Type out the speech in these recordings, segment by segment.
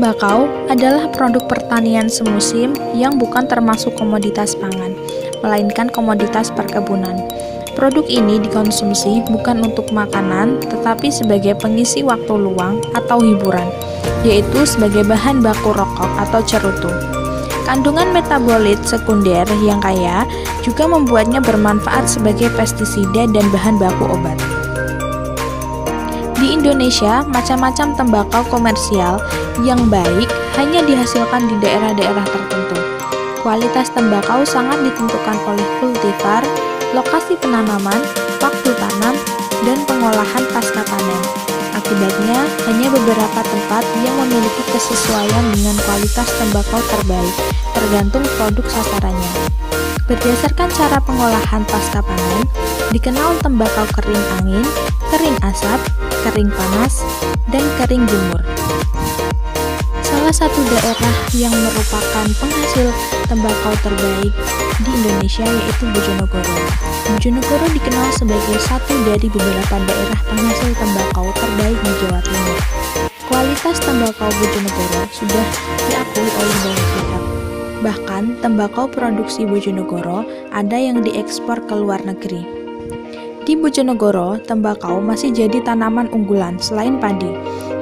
Tembakau adalah produk pertanian semusim yang bukan termasuk komoditas pangan, melainkan komoditas perkebunan. Produk ini dikonsumsi bukan untuk makanan, tetapi sebagai pengisi waktu luang atau hiburan, yaitu sebagai bahan baku rokok atau cerutu. Kandungan metabolit sekunder yang kaya juga membuatnya bermanfaat sebagai pestisida dan bahan baku obat. Di Indonesia, macam-macam tembakau komersial yang baik hanya dihasilkan di daerah-daerah tertentu. Kualitas tembakau sangat ditentukan oleh kultivar, lokasi penanaman, waktu tanam, dan pengolahan pasca panen. Akibatnya, hanya beberapa tempat yang memiliki kesesuaian dengan kualitas tembakau terbaik, tergantung produk sasarannya. Berdasarkan cara pengolahan pasca panen, dikenal tembakau kering angin, kering asap, kering panas, dan kering jemur. Salah satu daerah yang merupakan penghasil tembakau terbaik di Indonesia yaitu Bojonegoro. Bojonegoro dikenal sebagai satu dari beberapa daerah penghasil tembakau terbaik di Jawa Timur. Kualitas tembakau Bojonegoro sudah diakui oleh banyak pihak. Bahkan, tembakau produksi Bojonegoro ada yang diekspor ke luar negeri. Di Bojonegoro, tembakau masih jadi tanaman unggulan selain padi.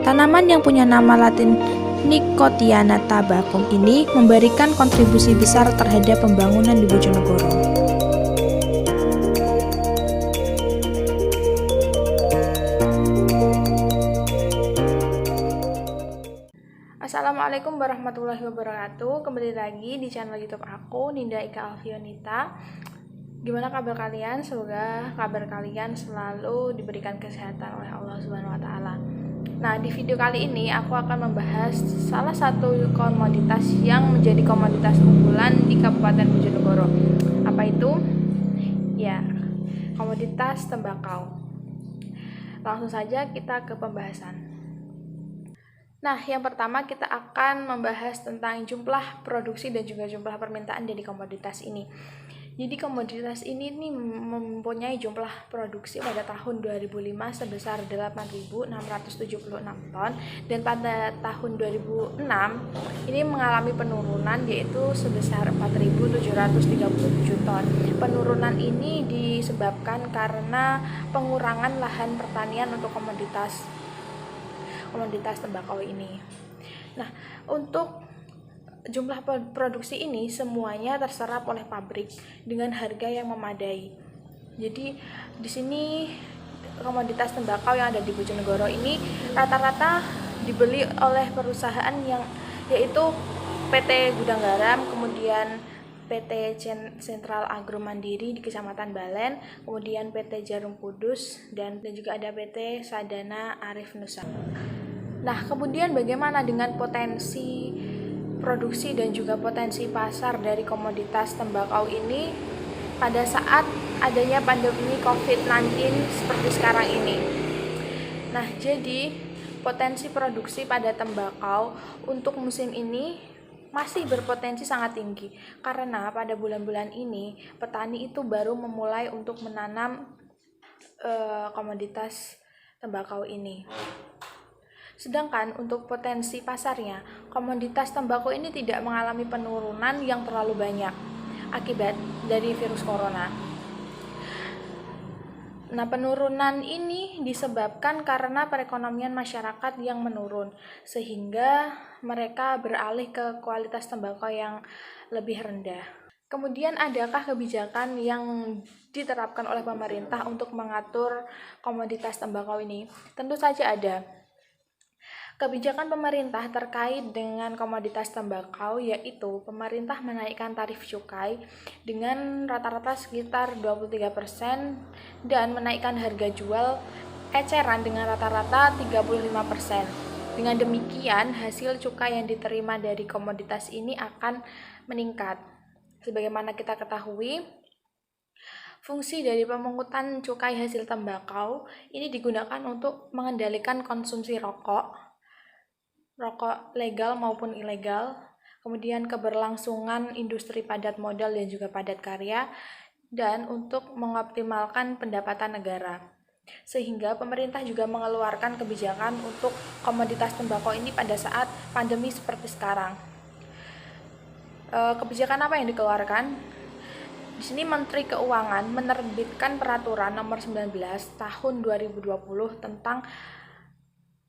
Tanaman yang punya nama latin Nicotiana tabacum ini memberikan kontribusi besar terhadap pembangunan di Bojonegoro. Assalamualaikum warahmatullahi wabarakatuh. Kembali lagi di channel YouTube aku, Ninda Ika Alfionita. Gimana kabar kalian? Semoga kabar kalian selalu diberikan kesehatan oleh Allah Subhanahu wa taala. Nah, di video kali ini aku akan membahas salah satu komoditas yang menjadi komoditas unggulan di Kabupaten Bojonegoro. Apa itu? Ya, komoditas tembakau. Langsung saja kita ke pembahasan. Nah, yang pertama kita akan membahas tentang jumlah produksi dan juga jumlah permintaan dari komoditas ini. Jadi komoditas ini mempunyai jumlah produksi pada tahun 2005 sebesar 8.676 ton dan pada tahun 2006 ini mengalami penurunan yaitu sebesar 4.737 ton. Penurunan ini disebabkan karena pengurangan lahan pertanian untuk komoditas tembakau ini. Nah, untuk jumlah produksi ini semuanya terserap oleh pabrik dengan harga yang memadai. Jadi di sini komoditas tembakau yang ada di Bojonegoro ini rata-rata dibeli oleh perusahaan yang yaitu PT Gudang Garam, kemudian PT Sentral Agro Mandiri di Kecamatan Balen, kemudian PT Jarum Kudus dan juga ada PT Sadana Arif Nusa. Nah, kemudian bagaimana dengan potensi produksi dan juga potensi pasar dari komoditas tembakau ini pada saat adanya pandemi COVID-19 seperti sekarang ini? Nah, jadi potensi produksi pada tembakau untuk musim ini masih berpotensi sangat tinggi karena pada bulan-bulan ini petani itu baru memulai untuk menanam komoditas tembakau ini. Sedangkan untuk potensi pasarnya, komoditas tembakau ini tidak mengalami penurunan yang terlalu banyak akibat dari virus corona. Nah, penurunan ini disebabkan karena perekonomian masyarakat yang menurun, sehingga mereka beralih ke kualitas tembakau yang lebih rendah. Kemudian adakah kebijakan yang diterapkan oleh pemerintah untuk mengatur komoditas tembakau ini? Tentu saja ada. Kebijakan pemerintah terkait dengan komoditas tembakau yaitu pemerintah menaikkan tarif cukai dengan rata-rata sekitar 23% dan menaikkan harga jual eceran dengan rata-rata 35%. Dengan demikian, hasil cukai yang diterima dari komoditas ini akan meningkat. Sebagaimana kita ketahui, fungsi dari pemungutan cukai hasil tembakau ini digunakan untuk mengendalikan konsumsi rokok legal maupun ilegal, kemudian keberlangsungan industri padat modal dan juga padat karya, dan untuk mengoptimalkan pendapatan negara. Sehingga pemerintah juga mengeluarkan kebijakan untuk komoditas tembakau ini pada saat pandemi seperti sekarang. Kebijakan apa yang dikeluarkan? Di sini Menteri Keuangan menerbitkan peraturan nomor 19 tahun 2020 tentang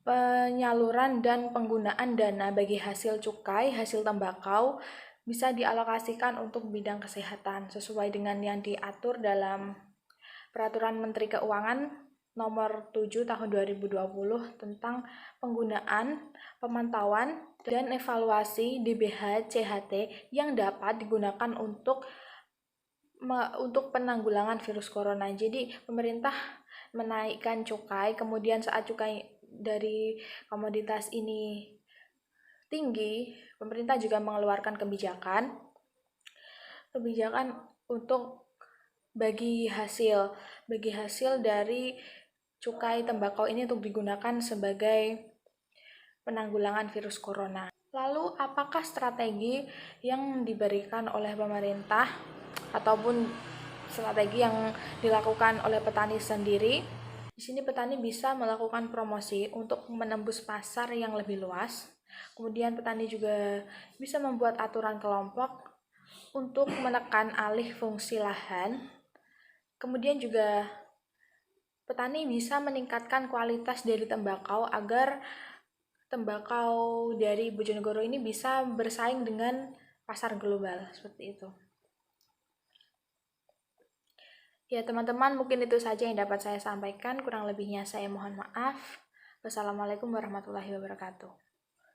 penyaluran dan penggunaan dana bagi hasil cukai, hasil tembakau bisa dialokasikan untuk bidang kesehatan sesuai dengan yang diatur dalam Peraturan Menteri Keuangan nomor 7 tahun 2020 tentang penggunaan, pemantauan, dan evaluasi DBH CHT yang dapat digunakan untuk penanggulangan virus corona. Jadi pemerintah menaikkan cukai, kemudian saat cukai dari komoditas ini tinggi, pemerintah juga mengeluarkan kebijakan untuk bagi hasil dari cukai tembakau ini untuk digunakan sebagai penanggulangan virus corona. Lalu apakah strategi yang diberikan oleh pemerintah ataupun strategi yang dilakukan oleh petani sendiri? Di sini petani bisa melakukan promosi untuk menembus pasar yang lebih luas. Kemudian petani juga bisa membuat aturan kelompok untuk menekan alih fungsi lahan. Kemudian juga petani bisa meningkatkan kualitas dari tembakau agar tembakau dari Bojonegoro ini bisa bersaing dengan pasar global, seperti itu. Ya teman-teman, mungkin itu saja yang dapat saya sampaikan. Kurang lebihnya saya mohon maaf. Wassalamualaikum warahmatullahi wabarakatuh.